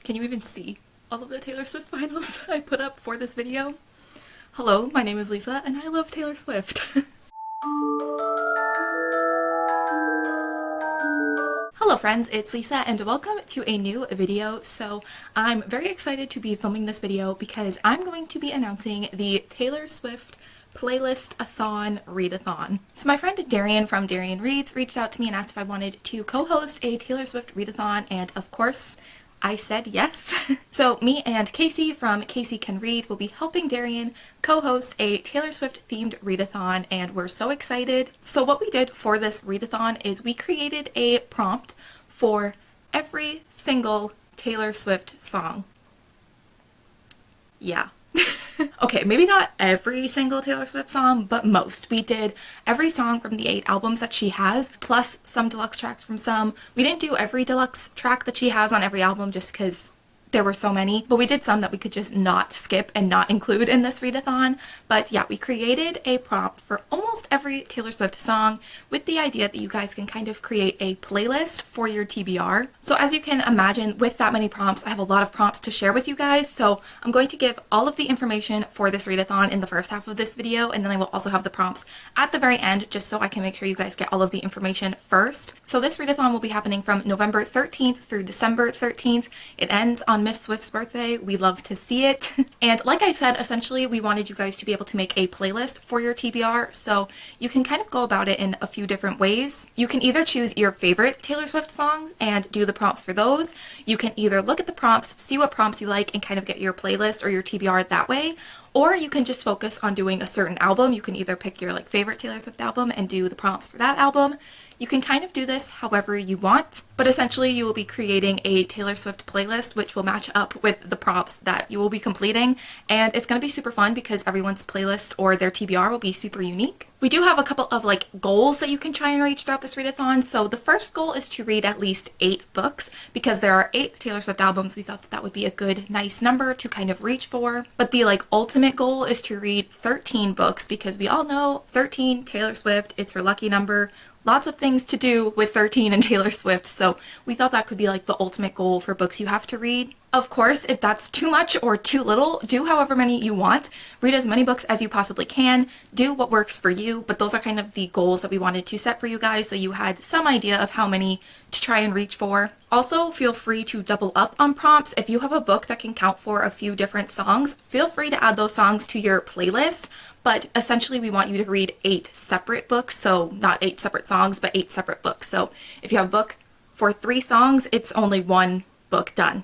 Can you even see all of the Taylor Swift finals I put up for this video? Hello, my name is Lisa and I love Taylor Swift. Hello friends, it's Lisa and welcome to a new video. So I'm very excited to be filming this video because I'm going to be announcing the Taylor Swift Playlist-a-thon readathon. So my friend Darian from Darian Reads reached out to me and asked if I wanted to co-host a Taylor Swift readathon, and of course I said yes. So me and Casey from Casey Can Read will be helping Darian co-host a Taylor Swift themed readathon, and we're so excited. So what we did for this readathon is we created a prompt for every single Taylor Swift song. Yeah. Okay, maybe not every single Taylor Swift song, but most. We did every song from the 8 albums that she has, plus some deluxe tracks from some. We didn't do every deluxe track that she has on every album just because there were so many, but we did some that we could just not skip and not include in this readathon. But yeah, we created a prompt for almost every Taylor Swift song with the idea that you guys can kind of create a playlist for your TBR. So as you can imagine, with that many prompts, I have a lot of prompts to share with you guys. So I'm going to give all of the information for this readathon in the first half of this video, and then I will also have the prompts at the very end, just so I can make sure you guys get all of the information first. So this readathon will be happening from November 13th through December 13th. It ends on Miss Swift's birthday. We love to see it. And like I said, essentially we wanted you guys to be able to make a playlist for your TBR, so you can kind of go about it in a few different ways. You can either choose your favorite Taylor Swift songs and do the prompts for those. You can either look at the prompts, see what prompts you like, and kind of get your playlist or your TBR that way. Or you can just focus on doing a certain album. You can either pick your favorite Taylor Swift album and do the prompts for that album. You can kind of do this however you want, but essentially you will be creating a Taylor Swift playlist which will match up with the prompts that you will be completing, and it's going to be super fun because everyone's playlist or their TBR will be super unique. We do have a couple of goals that you can try and reach throughout this readathon. So the first goal is to read at least 8 books. Because there are 8 Taylor Swift albums, we thought that that would be a good, nice number to kind of reach for. But the ultimate goal is to read 13 books, because we all know 13, Taylor Swift, it's her lucky number. Lots of things to do with 13 and Taylor Swift, so we thought that could be the ultimate goal for books you have to read. Of course, if that's too much or too little, do however many you want. Read as many books as you possibly can. Do what works for you, but those are kind of the goals that we wanted to set for you guys, so you had some idea of how many to try and reach for. Also, feel free to double up on prompts. If you have a book that can count for a few different songs, feel free to add those songs to your playlist. But essentially, we want you to read 8 separate books, so not 8 separate songs, but 8 separate books. So if you have a book for 3 songs, it's only 1 book done.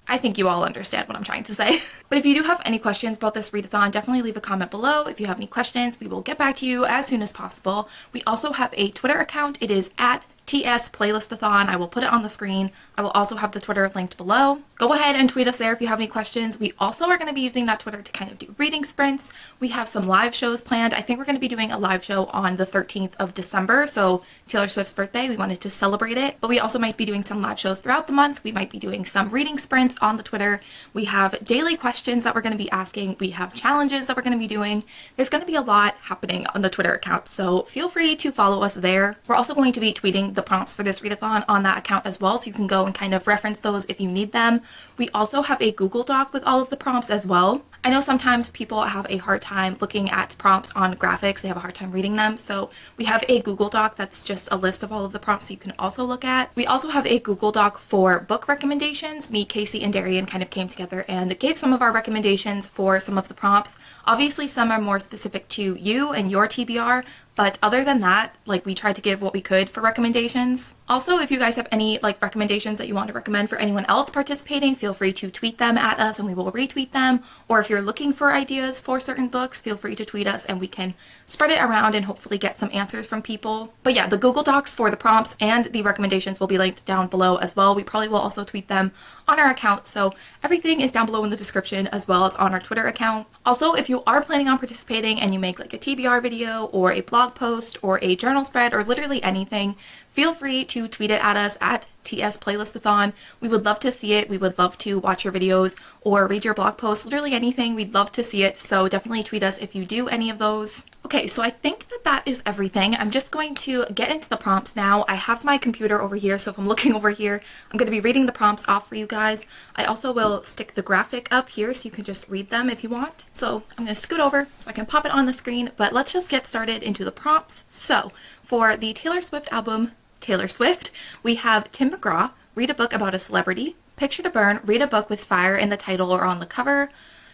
I think you all understand what I'm trying to say. But if you do have any questions about this readathon, definitely leave a comment below. If you have any questions, we will get back to you as soon as possible. We also have a Twitter account. It is at TS Playlistathon. I will put it on the screen. I will also have the Twitter linked below. Go ahead and tweet us there if you have any questions. We also are going to be using that Twitter to kind of do reading sprints. We have some live shows planned. I think we're going to be doing a live show on the 13th of December, so Taylor Swift's birthday. We wanted to celebrate it, but we also might be doing some live shows throughout the month. We might be doing some reading sprints on the Twitter. We have daily questions that we're going to be asking. We have challenges that we're going to be doing. There's going to be a lot happening on the Twitter account, so feel free to follow us there. We're also going to be tweeting the prompts for this readathon on that account as well, so you can go and kind of reference those if you need them. We also have a Google Doc with all of the prompts as well. I know sometimes people have a hard time looking at prompts on graphics. They have a hard time reading them, so we have a Google Doc that's just a list of all of the prompts that you can also look at. We also have a Google Doc for book recommendations. Me, Casey, and Darian kind of came together and gave some of our recommendations for some of the prompts. Obviously, some are more specific to you and your TBR, but other than that, we tried to give what we could for recommendations. Also, if you guys have any recommendations that you want to recommend for anyone else participating, feel free to tweet them at us and we will retweet them. Or if you're looking for ideas for certain books, feel free to tweet us and we can spread it around and hopefully get some answers from people. But yeah, the Google Docs for the prompts and the recommendations will be linked down below as well. We probably will also tweet them on our account, so everything is down below in the description as well as on our Twitter account. Also, if you are planning on participating and you make a TBR video or a blog post or a journal spread or literally anything, feel free to tweet it at us at TS Playlistathon. We would love to see it. We would love to watch your videos or read your blog posts, literally anything. We'd love to see it, so definitely tweet us if you do any of those. Okay, so I think that that is everything. I'm just going to get into the prompts now. I have my computer over here, so if I'm looking over here, I'm going to be reading the prompts off for you guys. I also will stick the graphic up here so you can just read them if you want. So I'm going to scoot over so I can pop it on the screen, but let's just get started into the prompts. So for the Taylor Swift album, Taylor Swift, we have Tim McGraw, read a book about a celebrity. Picture to Burn, read a book with fire in the title or on the cover.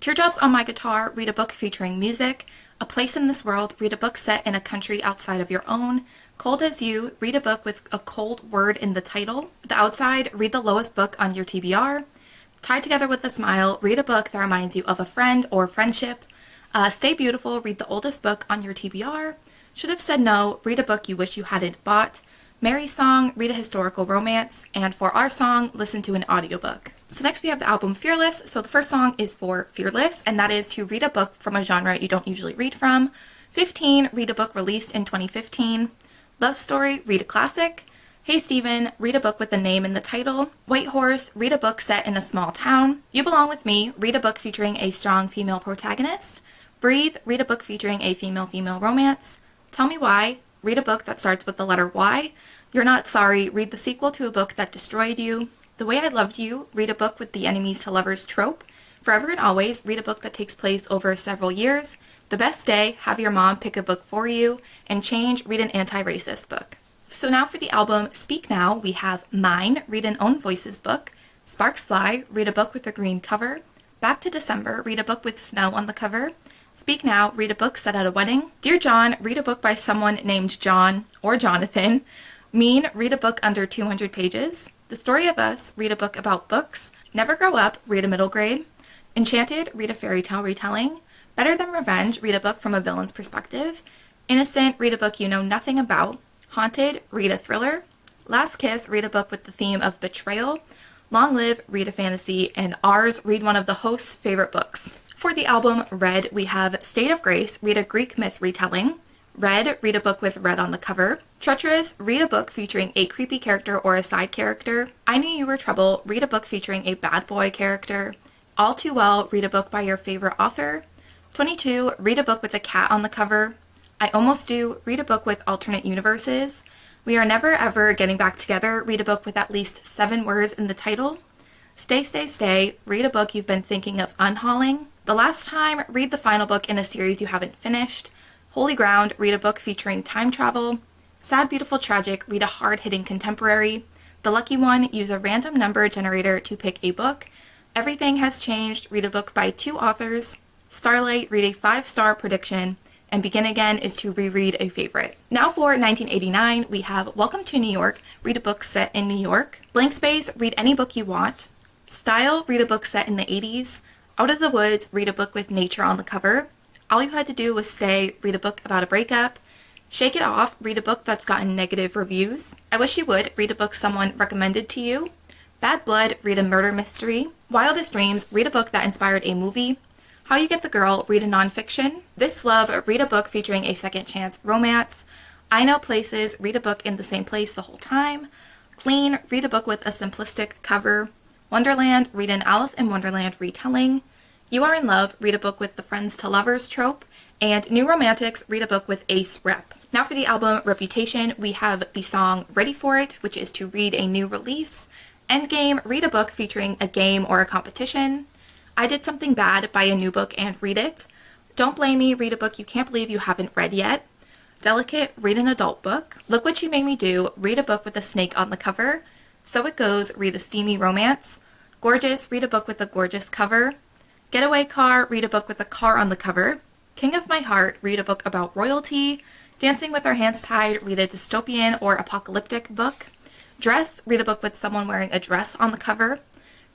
Teardrops on My Guitar, read a book featuring music. A Place in This World, read a book set in a country outside of your own. Cold as You, read a book with a cold word in the title. The Outside, read the lowest book on your TBR. Tied Together with a Smile, read a book that reminds you of a friend or friendship. Stay Beautiful, read the oldest book on your TBR. Should Have Said No, read a book you wish you hadn't bought. Mary's Song, read a historical romance. And for our song, listen to an audiobook. So next we have the album Fearless. So the first song is for Fearless, and that is to read a book from a genre you don't usually read from. 15, read a book released in 2015. Love Story, read a classic. Hey Stephen, read a book with a name in the title. White Horse, read a book set in a small town. You Belong With Me, read a book featuring a strong female protagonist. Breathe, read a book featuring a female-female romance. Tell Me Why, read a book that starts with the letter Y. You're Not Sorry, read the sequel to a book that destroyed you. The Way I Loved You, read a book with the enemies to lovers trope. Forever and Always, read a book that takes place over several years. The Best Day, have your mom pick a book for you. And Change, read an anti-racist book. So now for the album Speak Now, we have Mine, read an Own Voices book. Sparks Fly, read a book with a green cover. Back to December, read a book with snow on the cover. Speak Now, read a book set at a wedding. Dear John, read a book by someone named John or Jonathan. Mean, read a book under 200 pages. The Story of Us, read a book about books. Never Grow Up, read a middle grade. Enchanted, read a fairy tale retelling. Better Than Revenge, read a book from a villain's perspective. Innocent, read a book you know nothing about. Haunted, read a thriller. Last Kiss, read a book with the theme of betrayal. Long Live, read a fantasy. And Ours, read one of the host's favorite books. For the album Red, we have State of Grace, read a Greek myth retelling. Red, read a book with red on the cover. Treacherous, read a book featuring a creepy character or a side character. I Knew You Were Trouble, read a book featuring a bad boy character. All Too Well, read a book by your favorite author. 22, read a book with a cat on the cover. I Almost Do, read a book with alternate universes. We Are Never Ever Getting Back Together, read a book with at least 7 words in the title. Stay, Stay, Stay, read a book you've been thinking of unhauling. The Last Time, read the final book in a series you haven't finished. Holy Ground, read a book featuring time travel. Sad, Beautiful, Tragic, read a hard-hitting contemporary. The Lucky One, use a random number generator to pick a book. Everything Has Changed, read a book by 2 authors. Starlight, read a 5-star prediction. And Begin Again is to reread a favorite. Now for 1989, we have Welcome to New York, read a book set in New York. Blank Space, read any book you want. Style, read a book set in the 80s. Out of the Woods, read a book with nature on the cover. All You Had to Do Was Stay, read a book about a breakup. Shake It Off, read a book that's gotten negative reviews. I Wish You Would, read a book someone recommended to you. Bad Blood, read a murder mystery. Wildest Dreams, read a book that inspired a movie. How You Get the Girl, read a nonfiction. This Love, read a book featuring a second chance romance. I Know Places, read a book in the same place the whole time. Clean, read a book with a simplistic cover. Wonderland, read an Alice in Wonderland retelling. You Are in Love, read a book with the friends to lovers trope. And New Romantics, read a book with ace rep. Now for the album Reputation, we have the song Ready For It, which is to read a new release. Endgame, read a book featuring a game or a competition. I Did Something Bad, buy a new book and read it. Don't Blame Me, read a book you can't believe you haven't read yet. Delicate, read an adult book. Look What You Made Me Do, read a book with a snake on the cover. So It Goes, read a steamy romance. Gorgeous, read a book with a gorgeous cover. Getaway Car, read a book with a car on the cover. King of My Heart, read a book about royalty. Dancing with Our Hands Tied, read a dystopian or apocalyptic book. Dress, read a book with someone wearing a dress on the cover.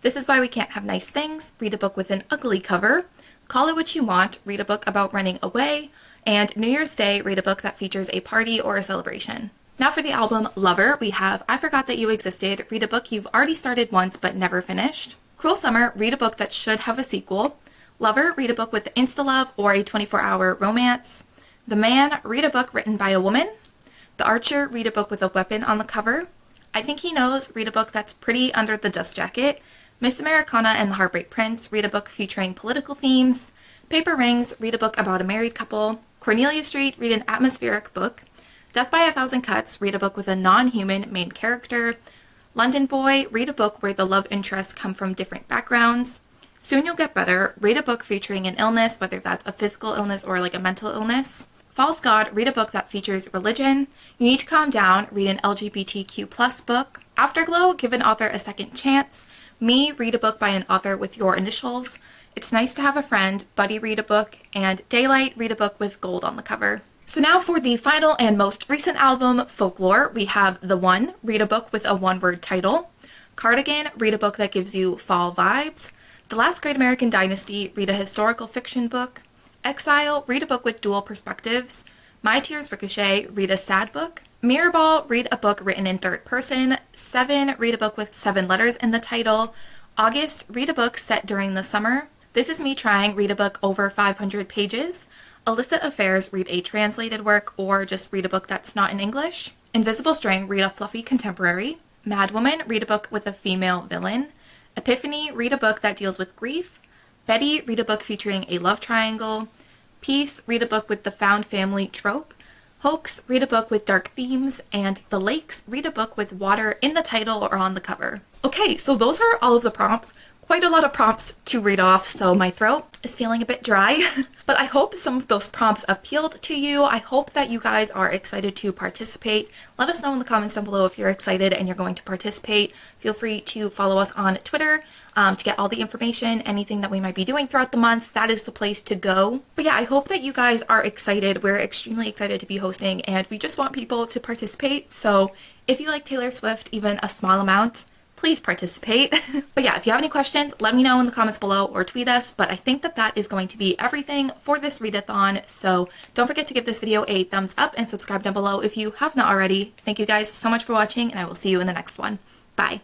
This Is Why We Can't Have Nice Things, read a book with an ugly cover. Call It What You Want, read a book about running away. And New Year's Day, read a book that features a party or a celebration. Now for the album Lover, we have I Forgot That You Existed, read a book you've already started once but never finished. Cruel Summer, read a book that should have a sequel. Lover, read a book with insta-love or a 24-hour romance. The Man, read a book written by a woman. The Archer, read a book with a weapon on the cover. I Think He Knows, read a book that's pretty under the dust jacket. Miss Americana and the Heartbreak Prince, read a book featuring political themes. Paper Rings, read a book about a married couple. Cornelia Street, read an atmospheric book. Death by a Thousand Cuts, read a book with a non-human main character. London Boy, read a book where the love interests come from different backgrounds. Soon You'll Get Better, read a book featuring an illness, whether that's a physical illness or like a mental illness. False God, read a book that features religion. You Need to Calm Down, read an LGBTQ+ book. Afterglow, give an author a second chance. Me, read a book by an author with your initials. It's Nice to Have a Friend, Buddy, read a book. And Daylight, read a book with gold on the cover. So now for the final and most recent album, Folklore, we have The One, read a book with a one-word title. Cardigan, read a book that gives you fall vibes. The Last Great American Dynasty, read a historical fiction book. Exile, read a book with dual perspectives. My Tears Ricochet, read a sad book. Mirrorball, read a book written in third person. Seven, read a book with 7 letters in the title. August, read a book set during the summer. This Is Me Trying, read a book over 500 pages. Illicit Affairs, read a translated work or just read a book that's not in English. Invisible String, read a fluffy contemporary. Madwoman, read a book with a female villain. Epiphany, read a book that deals with grief. Betty, read a book featuring a love triangle. Peace, read a book with the found family trope. Hoax, read a book with dark themes. And The Lakes, read a book with water in the title or on the cover. Okay, so those are all of the prompts. Quite a lot of prompts to read off, so my throat is feeling a bit dry. But I hope some of those prompts appealed to you. I hope that you guys are excited to participate. Let us know in the comments down below if you're excited and you're going to participate. Feel free to follow us on Twitter to get all the information, anything that we might be doing throughout the month. That is the place to go. But yeah, I hope that you guys are excited. We're extremely excited to be hosting and we just want people to participate. So if you like Taylor Swift, even a small amount, please participate. But yeah, if you have any questions, let me know in the comments below or tweet us. But I think that that is going to be everything for this readathon. So don't forget to give this video a thumbs up and subscribe down below if you have not already. Thank you guys so much for watching and I will see you in the next one. Bye.